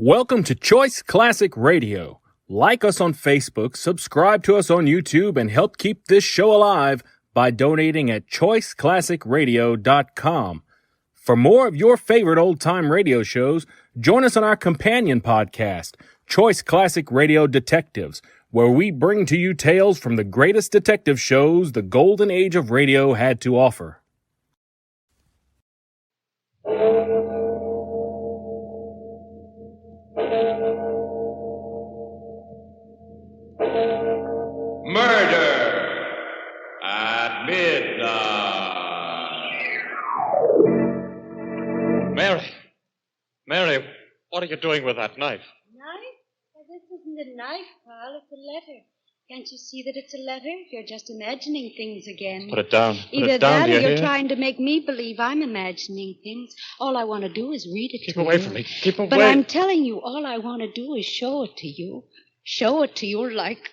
Welcome to Choice Classic Radio. Like us on Facebook, subscribe to us on YouTube, and help keep this show alive by donating at choiceclassicradio.com. For more of your favorite old-time radio shows, join us on our companion podcast, Choice Classic Radio Detectives, where we bring to you tales from the greatest detective shows the golden age of radio had to offer. Murder at midnight. Mary, what are you doing with that knife? Knife? Well, this isn't a knife, Carl. It's a letter. Can't you see that it's a letter? You're just imagining things again. Put it down. Either that or you're trying to make me believe I'm imagining things. All I want to do is read it to you. Keep away from me. Keep away. But I'm telling you, all I want to do is show it to you. Show it to you like...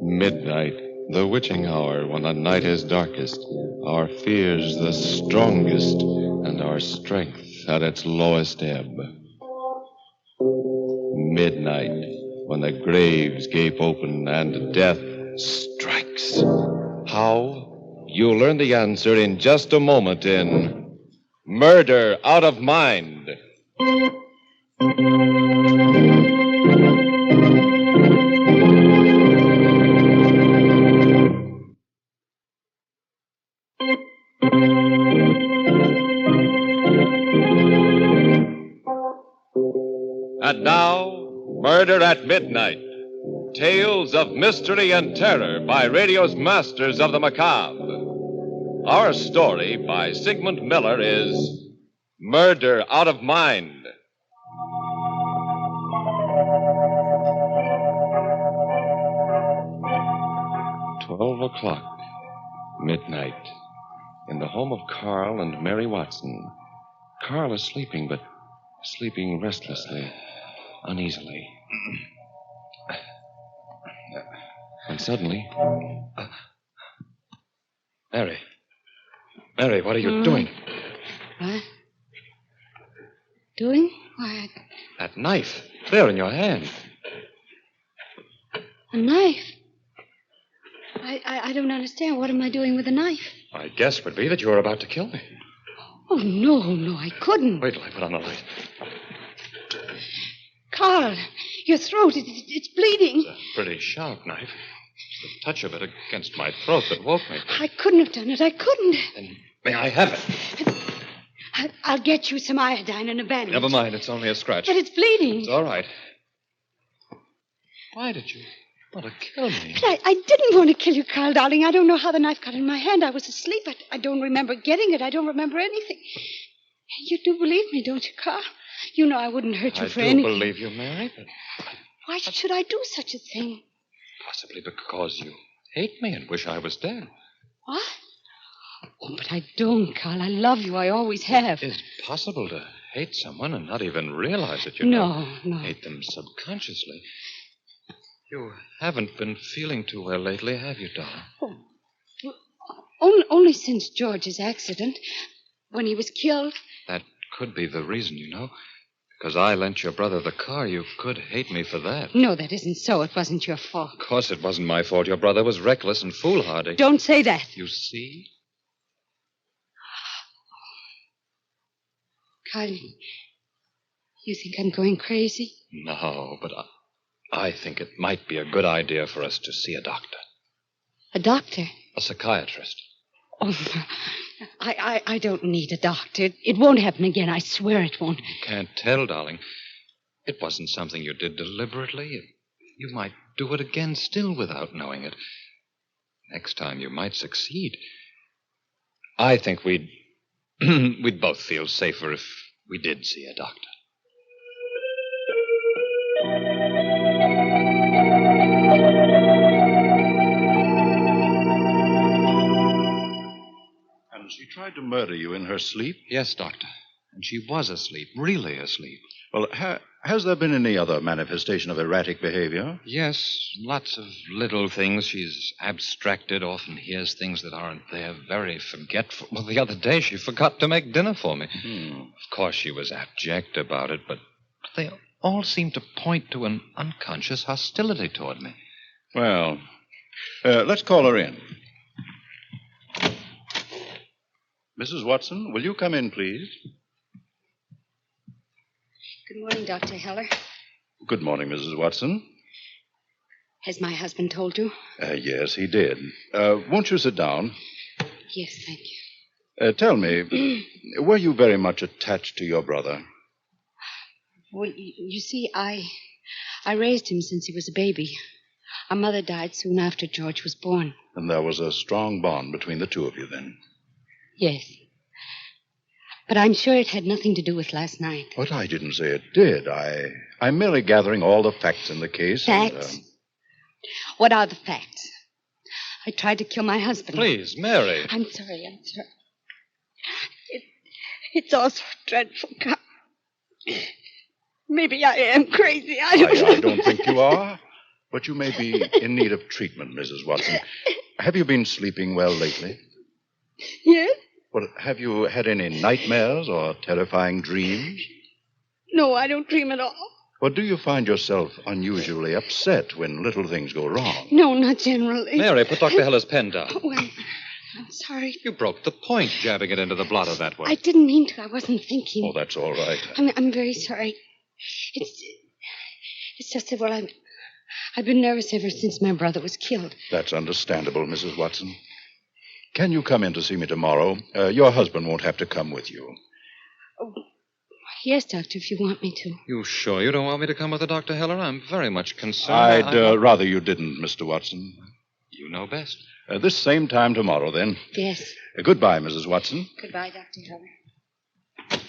Midnight, the witching hour when the night is darkest, our fears the strongest, and our strength at its lowest ebb. Midnight, when the graves gape open and death strikes. How? You'll learn the answer in just a moment in Murder Out of Mind. And now, Murder at Midnight. Tales of mystery and terror by radio's masters of the macabre. Our story by Sigmund Miller is Murder Out of Mind. $12:00, midnight, in the home of Carl and Mary Watson. Carl is sleeping, but sleeping restlessly, uneasily. And suddenly... Mary, what are you doing? What? Doing? Why, That knife, there in your hand. a knife. I don't understand. What am I doing with a knife? My guess would be that you were about to kill me. Oh, no, I couldn't. Wait till I put on the light. Carl, your throat, it's bleeding. It's a pretty sharp knife. It's the touch of it against my throat that woke me. I couldn't have done it. I couldn't. Then may I have it? I'll get you some iodine and a bandage. Never mind, it's only a scratch. But it's bleeding. It's all right. Why did you want to kill me? But I didn't want to kill you, Carl, darling. I don't know how the knife got in my hand. I was asleep. I don't remember getting it. I don't remember anything. You do believe me, don't you, Carl? You know I wouldn't hurt you for anything. I do believe you, Mary, but... Why should I do such a thing? Possibly because you hate me and wish I was dead. What? Oh, but I don't, Carl. I love you. I always have. It's possible to hate someone and not even realize it, you know. No. Hate them subconsciously. You haven't been feeling too well lately, have you, darling? Only since George's accident, when he was killed. That could be the reason, you know. Because I lent your brother the car, you could hate me for that. No, that isn't so. It wasn't your fault. Of course it wasn't my fault. Your brother was reckless and foolhardy. Don't say that. You see? Carl, you think I'm going crazy? No, but I think it might be a good idea for us to see a doctor. A doctor? A psychiatrist. Oh, I don't need a doctor. It won't happen again. I swear it won't. You can't tell, darling. It wasn't something you did deliberately. You might do it again still without knowing it. Next time you might succeed. I think we'd both feel safer if we did see a doctor. And she tried to murder you in her sleep? Yes, Doctor. And she was asleep, really asleep. Well, Has there been any other manifestation of erratic behavior? Yes, lots of little things. She's abstracted, often hears things that aren't there, very forgetful. Well, the other day she forgot to make dinner for me. Of course, she was abject about it, but they all seem to point to an unconscious hostility toward me. Well, let's call her in. Mrs. Watson, will you come in, please? Good morning, Dr. Heller. Good morning, Mrs. Watson. Has my husband told you? Yes, he did. Won't you sit down? Yes, thank you. Tell me, were you very much attached to your brother? Well, you see, I raised him since he was a baby. Our mother died soon after George was born. And there was a strong bond between the two of you then? Yes. But I'm sure it had nothing to do with last night. But I didn't say it did. I'm merely gathering all the facts in the case. Facts? What are the facts? I tried to kill my husband. Please, Mary. I'm sorry. It's all so dreadful, Carl. Maybe I am crazy. I don't think you are. But you may be in need of treatment, Mrs. Watson. Have you been sleeping well lately? Yes? Well, have you had any nightmares or terrifying dreams? No, I don't dream at all. Or do you find yourself unusually upset when little things go wrong? No, not generally. Mary, put Dr. Heller's pen down. Well, I'm sorry. You broke the point, jabbing it into the blotter that way. I didn't mean to. I wasn't thinking. Oh, that's all right. I'm very sorry. It's just that, well, I've been nervous ever since my brother was killed. That's understandable, Mrs. Watson. Can you come in to see me tomorrow? Your husband won't have to come with you. Oh, yes, Doctor, if you want me to. You sure you don't want me to come with the Dr. Heller? I'm very much concerned. I'd rather you didn't, Mr. Watson. You know best. This same time tomorrow, then. Yes. Goodbye, Mrs. Watson. Goodbye, Dr. Heller.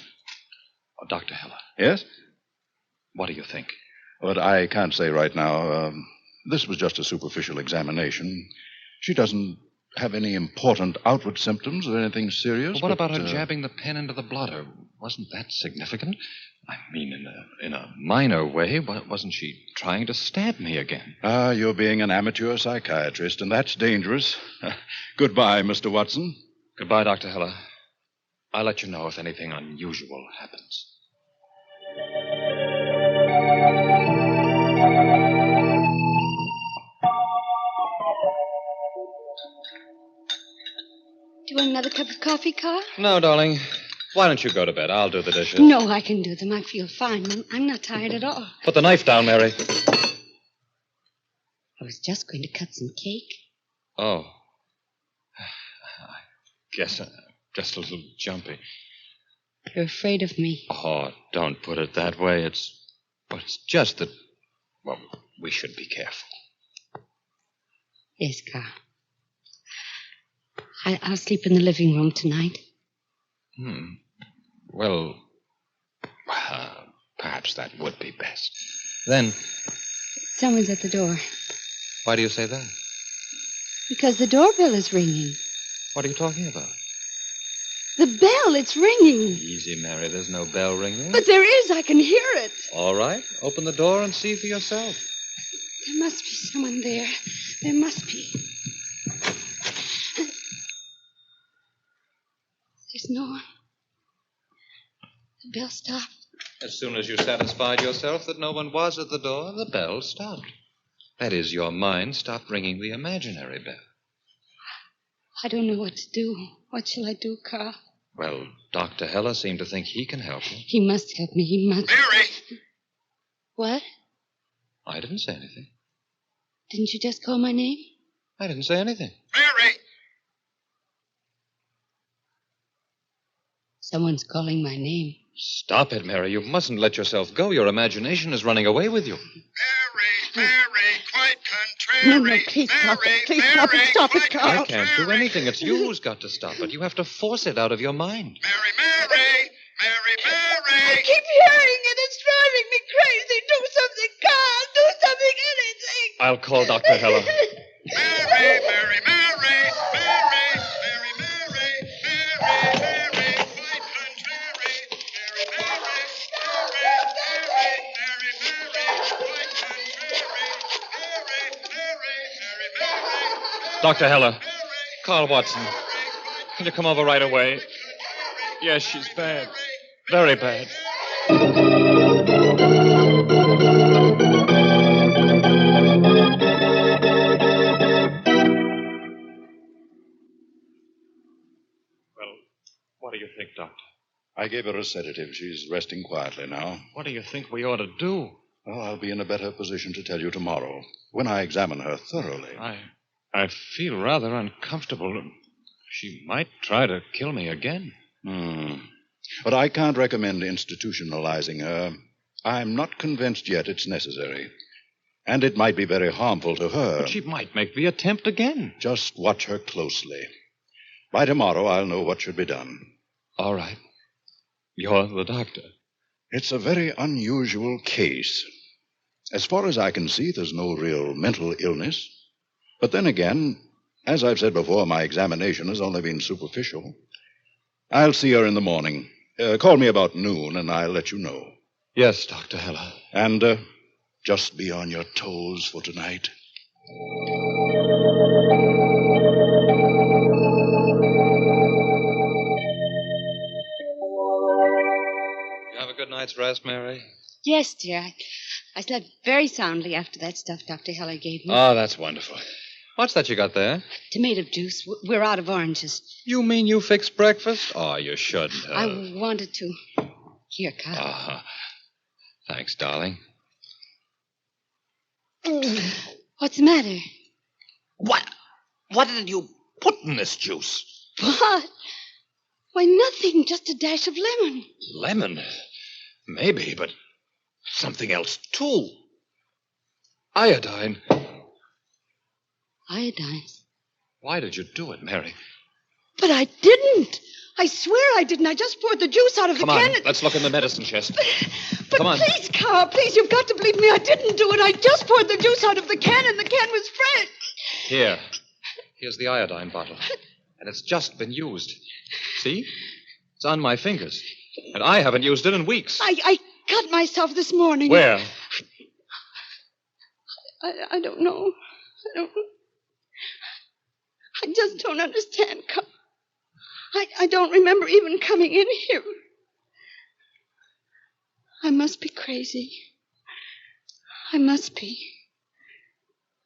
Oh, Dr. Heller, Yes? what do you think? But I can't say right now. This was just a superficial examination. She doesn't have any important outward symptoms of anything serious. Well, what about her jabbing the pen into the blotter? Wasn't that significant? I mean, in a minor way, wasn't she trying to stab me again? You're being an amateur psychiatrist, and that's dangerous. Goodbye, Mr. Watson. Goodbye, Dr. Heller. I'll let you know if anything unusual happens. Do you want another cup of coffee, Carl? No, darling. Why don't you go to bed? I'll do the dishes. No, I can do them. I feel fine. I'm not tired at all. Put the knife down, Mary. I was just going to cut some cake. Oh. I guess I'm just a little jumpy. You're afraid of me. Oh, don't put it that way. It's just that, well, we should be careful. Yes, Carl. I'll sleep in the living room tonight. Well, perhaps that would be best. Then, Someone's at the door. why do you say that? Because the doorbell is ringing. What are you talking about? The bell, it's ringing. Easy, Mary. There's no bell ringing. But there is. I can hear it. All right. Open the door and see for yourself. There must be someone there. There must be. There's no one. The bell stopped. As soon as you satisfied yourself that no one was at the door, the bell stopped. That is, your mind stopped ringing the imaginary bell. I don't know what to do. What shall I do, Carl? Well, Dr. Heller seemed to think he can help you. He must help me. He must. Mary! What? I didn't say anything. Didn't you just call my name? I didn't say anything. Mary! Someone's calling my name. Stop it, Mary. You mustn't let yourself go. Your imagination is running away with you. Mary, quite contrary. No, please stop it. Please stop it. Stop it, Carl. I can't do anything. It's you who's got to stop it. You have to force it out of your mind. Mary. I keep hearing it. It's driving me crazy. Do something, Carl. Do something, anything. I'll call Dr. Heller. Mary, quite contrary. Dr. Heller. Carl Watson. Can you come over right away? Yes, she's bad. Very bad. Well, what do you think, Doctor? I gave her a sedative. She's resting quietly now. What do you think we ought to do? Well, I'll be in a better position to tell you tomorrow, when I examine her thoroughly. I feel rather uncomfortable. She might try to kill me again. But I can't recommend institutionalizing her. I'm not convinced yet it's necessary. And it might be very harmful to her. But she might make the attempt again. Just watch her closely. By tomorrow, I'll know what should be done. All right. You're the doctor. It's a very unusual case. As far as I can see, there's no real mental illness. But then again, as I've said before, my examination has only been superficial. I'll see her in the morning. Call me about noon, and I'll let you know. Yes, Dr. Heller. And just be on your toes for tonight. You have a good night's rest, Mary? Yes, dear. I slept very soundly after that stuff Dr. Heller gave me. Oh, that's wonderful. What's that you got there? Tomato juice. We're out of oranges. You mean you fixed breakfast? Oh, you shouldn't have. I wanted to. Here, Carl. Ah, thanks, darling. What's the matter? What did you put in this juice? What? Why, nothing. Just a dash of lemon. Lemon? Maybe, but something else, too. Iodine. Iodine. Why did you do it, Mary? But I didn't. I swear I didn't. I just poured the juice out of Come the on, can. let's look in the medicine chest. But Come on. please, Carl, please, you've got to believe me. I didn't do it. I just poured the juice out of the can, and the can was fresh. Here's the iodine bottle. And it's just been used. See? It's on my fingers. And I haven't used it in weeks. I cut myself this morning. Where? I don't know. I just don't understand, Carl. I don't remember even coming in here. I must be crazy. I must be.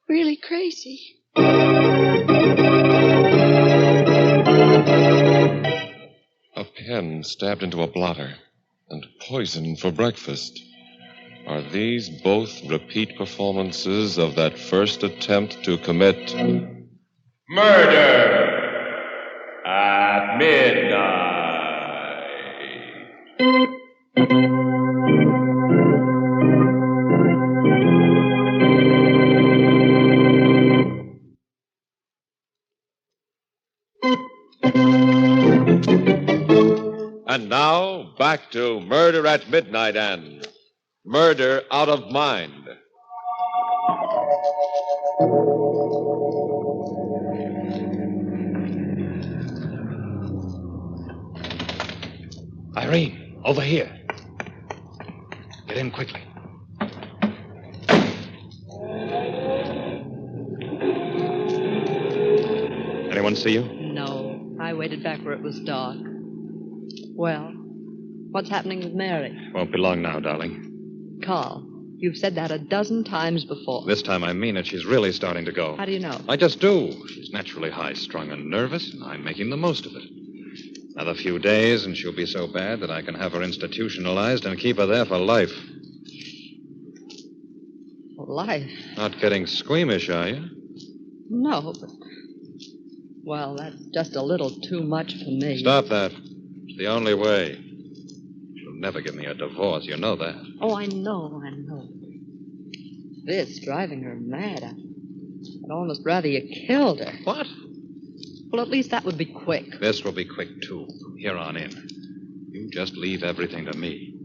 Really crazy. A pen stabbed into a blotter and poison for breakfast. Are these both repeat performances of that first attempt to commit murder at midnight? And now, back to Murder at Midnight and Murder Out of Mind. Irene, over here. Get in quickly. Anyone see you? No, I waited back where it was dark. Well, what's happening with Mary? Won't be long now, darling. Carl, you've said that 12 times before. This time I mean it. She's really starting to go. How do you know? I just do. She's naturally high-strung and nervous, and I'm making the most of it. Another few days, and she'll be so bad that I can have her institutionalized and keep her there for life. Life? Not getting squeamish, are you? No, but... Well, that's just a little too much for me. Stop that. It's the only way. She'll never give me a divorce. You know that. Oh, I know. This driving her mad. I'd almost rather you killed her. What? Well, at least that would be quick. This will be quick, too, from here on in. You just leave everything to me.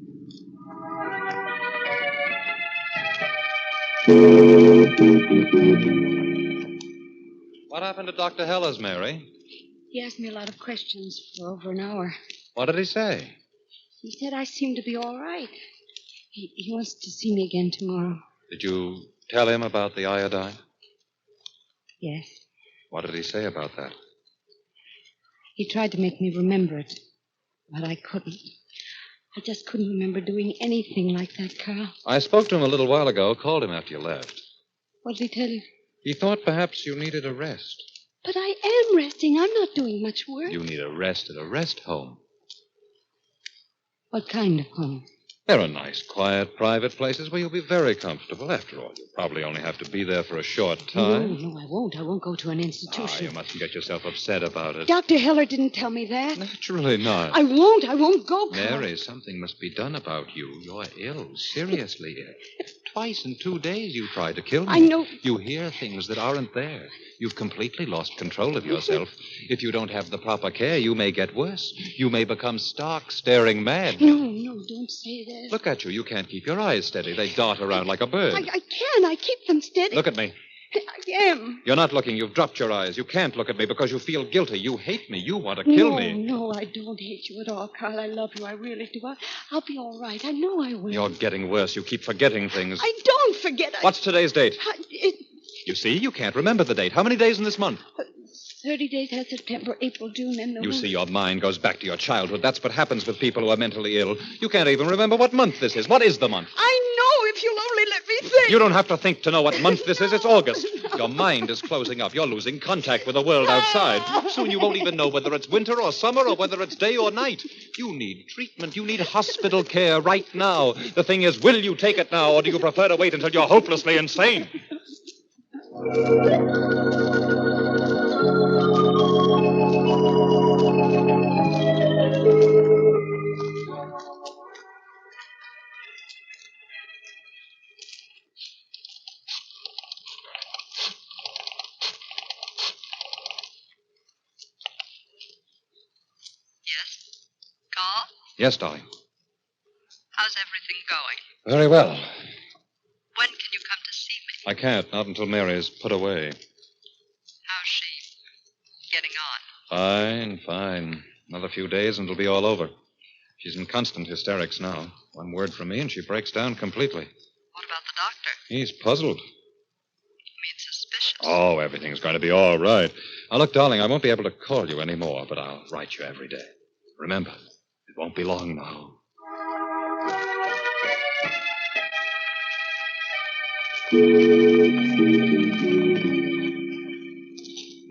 What happened to Dr. Heller's, Mary? He asked me a lot of questions for over an hour. What did he say? He said I seem to be all right. He wants to see me again tomorrow. Did you tell him about the iodine? Yes. What did he say about that? He tried to make me remember it, but I couldn't. I just couldn't remember doing anything like that, Carl. I spoke to him a little while ago, called him after you left. What did he tell you? He thought perhaps you needed a rest. But I am resting. I'm not doing much work. You need a rest at a rest home. What kind of home? There are nice, quiet, private places where you'll be very comfortable. After all, you'll probably only have to be there for a short time. No, I won't. I won't go to an Ah, institution. you mustn't get yourself upset about it. Dr. Heller didn't tell me that. Naturally not. I won't go, Carl. Mary, something must be done about you. You're ill, seriously ill. Twice in 2 days you tried to kill me. I know. You hear things that aren't there. You've completely lost control of yourself. If you don't have the proper care, you may get worse. You may become stark, staring mad. No, don't say that. Look at you. You can't keep your eyes steady. They dart around like a bird. I can. I keep them steady. Look at me. I am. You're not looking. You've dropped your eyes. You can't look at me because you feel guilty. You hate me. You want to kill me. No, I don't hate you at all, Carl. I love you. I really do. I'll be all right. I know I will. You're getting worse. You keep forgetting things. I don't forget. What's today's date? It, You see, you can't remember the date. How many days in this month? 30 days has September, April, June, and November. You see, your mind goes back to your childhood. That's what happens with people who are mentally ill. You can't even remember what month this is. What is the month? I know if you'll only let me think. You don't have to think to know what month this is. It's August. Your mind is closing up. You're losing contact with the world outside. Soon you won't even know whether it's winter or summer or whether it's day or night. You need treatment. You need hospital care right now. The thing is, will you take it now, or do you prefer to wait until you're hopelessly insane? Yes? Carl? Yes, darling. How's everything going? Very well. When can you come to see me? I can't, not until Mary is put away. How's she getting on? Fine. Another few days and it'll be all over. She's in constant hysterics now. One word from me and she breaks down completely. What about the doctor? He's puzzled. You mean suspicious? Oh, everything's going to be all right. Now, look, darling, I won't be able to call you anymore, but I'll write you every day. Remember, it won't be long now.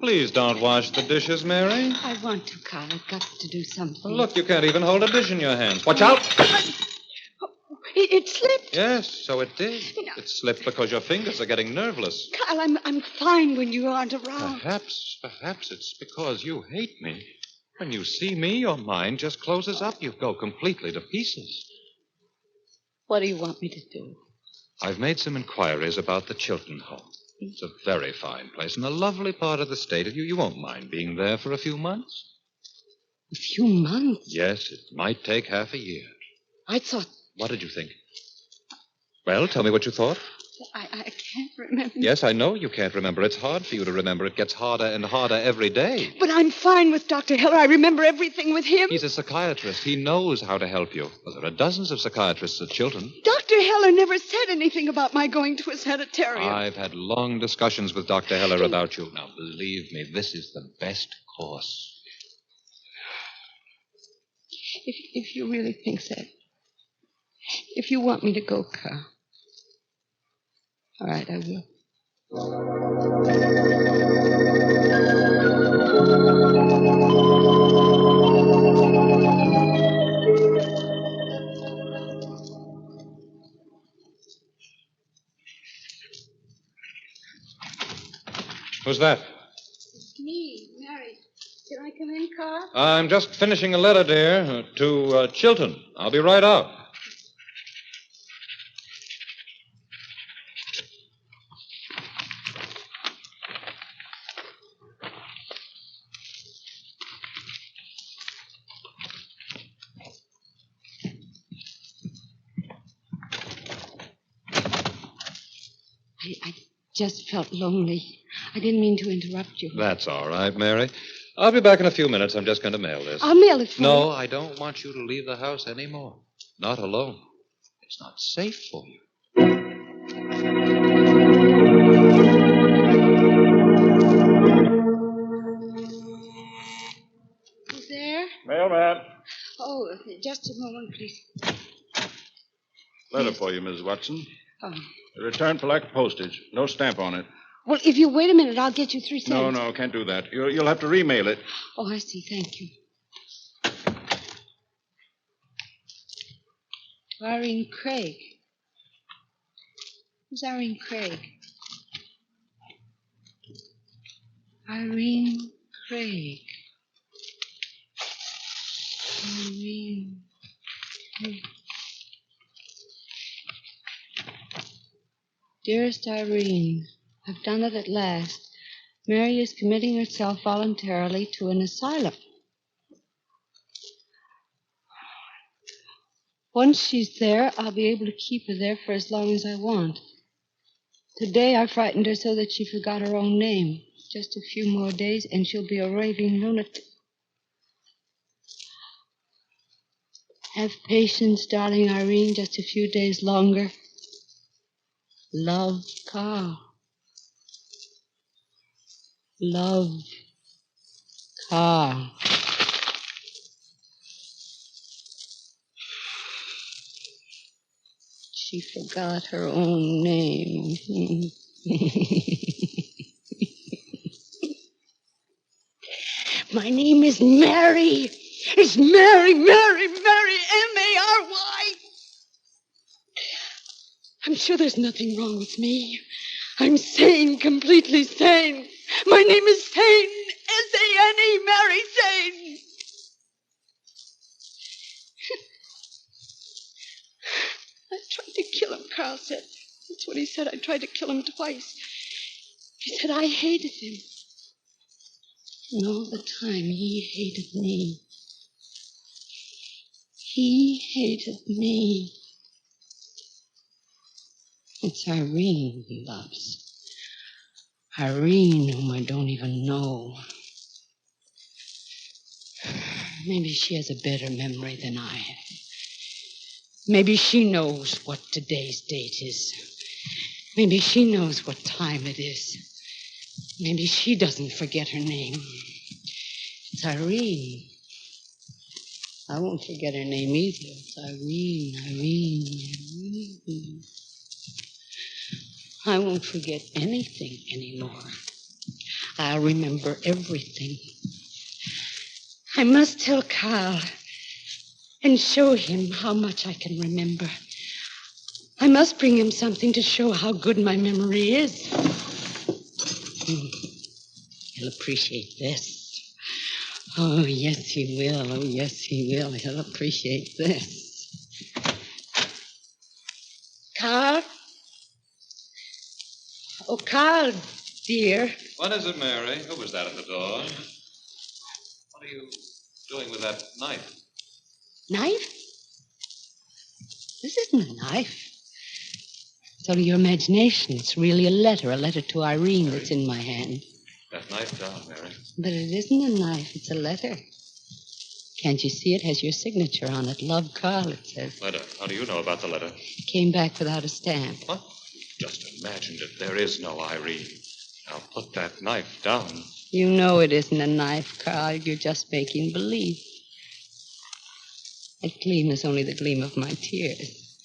Please don't wash the dishes, Mary. I want to, Carl. I've got to do something. Look, you can't even hold a dish in your hands. Watch out! It slipped. Yes, so it did. No. It slipped because your fingers are getting nerveless. Carl, I'm fine when you aren't around. Perhaps it's because you hate me. When you see me, your mind just closes up. You go completely to pieces. What do you want me to do? I've made some inquiries about the Chilton home. It's a very fine place and a lovely part of the state. You won't mind being there for a few months? A few months? Yes, it might take half a year. I thought... What did you think? Well, tell me what you thought. I can't remember. Yes, I know you can't remember. It's hard for you to remember. It gets harder and harder every day. But I'm fine with Dr. Heller. I remember everything with him. He's a psychiatrist. He knows how to help you. Well, there are dozens of psychiatrists at Chilton. Dr. Heller never said anything about my going to a sanitarium. I've had long discussions with Dr. Heller about you. Now, believe me, this is the best course. If you really think that. If you want me to go, Carl. All right, I will. Who's that? It's me, Mary. Can I come in, Carl? I'm just finishing a letter, dear, to Chilton. I'll be right out. I just felt lonely. I didn't mean to interrupt you. That's all right, Mary. I'll be back in a few minutes. I'm just going to mail this. I'll mail it for you. No, I don't want you to leave the house anymore. Not alone. It's not safe for you. Mailman. Oh, just a moment, please. Letter for you, Mrs. Watson. Oh. Return for lack of postage. No stamp on it. Well, if you wait a minute, I'll get you 3 cents. No, can't do that. You'll have to remail it. Oh, I see. Thank you. Irene Craig. Who's Irene Craig? Irene Craig. Irene Craig. Dearest Irene, I've done it at last. Mary is committing herself voluntarily to an asylum. Once she's there, I'll be able to keep her there for as long as I want. Today I frightened her so that she forgot her own name. Just a few more days and she'll be a raving lunatic. Have patience, darling Irene, just a few days longer. Love, Carl. Love, Carl. She forgot her own name. My name is Mary. It's Mary, M-A-R-Y. I'm sure there's nothing wrong with me. I'm sane, completely sane. My name is Sane, S-A-N-E, Mary Sane. I tried to kill him, Carl said. That's what he said. I tried to kill him twice. He said I hated him. And all the time, he hated me. He hated me. It's Irene he loves. Irene, whom I don't even know. Maybe she has a better memory than I have. Maybe she knows what today's date is. Maybe she knows what time it is. Maybe she doesn't forget her name. It's Irene. I won't forget her name either. It's Irene. I won't forget anything anymore. I'll remember everything. I must tell Carl and show him how much I can remember. I must bring him something to show how good my memory is. He'll appreciate this. Oh, yes, he will. Oh, yes, he will. He'll appreciate this. Carl? Oh, Carl, dear. What is it, Mary? Who was that at the door? What are you doing with that knife? Knife? This isn't a knife. It's only your imagination. It's really a letter to Irene that's in my hand. That knife down, Mary. But it isn't a knife. It's a letter. Can't you see it has your signature on it? Love, Carl, it says. Letter. How do you know about the letter? Came back without a stamp. What? Just imagined it. There is no Irene. Now put that knife down. You know it isn't a knife, Carl. You're just making believe. That gleam is only the gleam of my tears.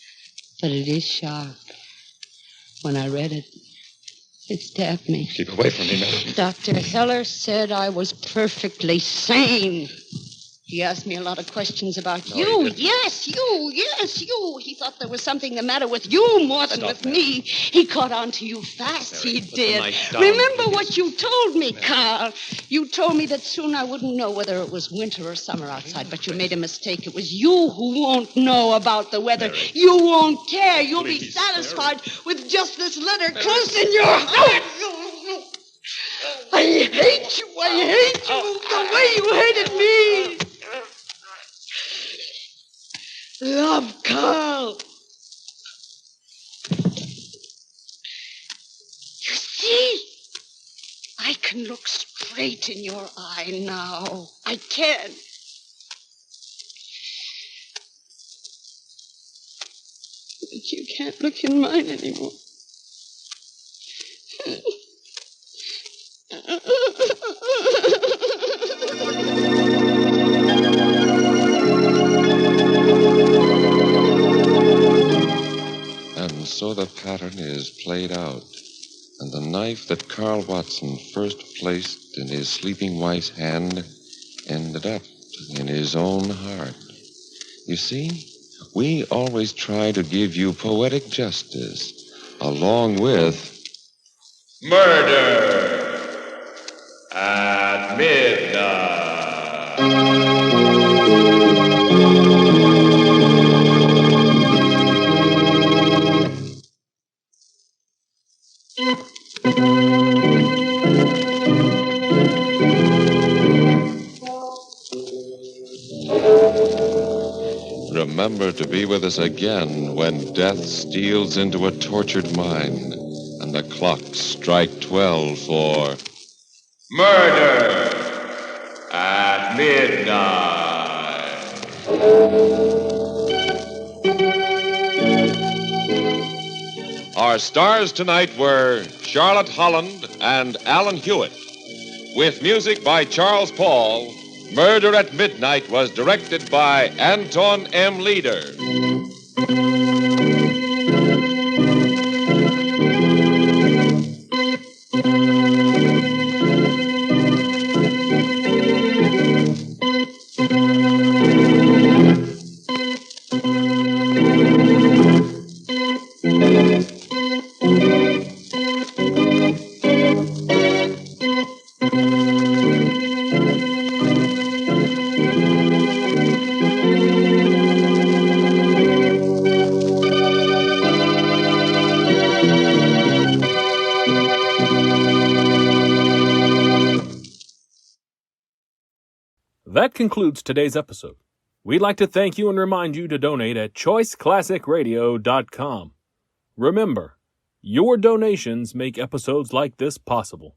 But it is sharp. When I read it, it stabbed me. Keep away from me, Mary. Dr. Heller said I was perfectly sane. He asked me a lot of questions about you. Yes, you. He thought there was something the matter with you more than with me. He caught on to you fast, Mary, he put the did. knife down, Remember please. what you told me, Carl. You told me that soon I wouldn't know whether it was winter or summer outside, but you made a mistake. It was you who won't know about the weather. Mary. You won't care. You'll be Please, satisfied with just this letter close in your heart. I hate you. The way you hated me. Love, Carl. You see, I can look straight in your eye now. I can. But you can't look in mine anymore. pattern is played out, and the knife that Carl Watson first placed in his sleeping wife's hand ended up in his own heart. You see, we always try to give you poetic justice, along with Murder at midnight. Remember to be with us again when death steals into a tortured mind and the clocks strike 12 for Murder at midnight. Our stars tonight were Charlotte Holland and Alan Hewitt. With music by Charles Paul, Murder at Midnight was directed by Anton M. Leader. That concludes today's episode. We'd like to thank you and remind you to donate at choiceclassicradio.com. Remember, your donations make episodes like this possible.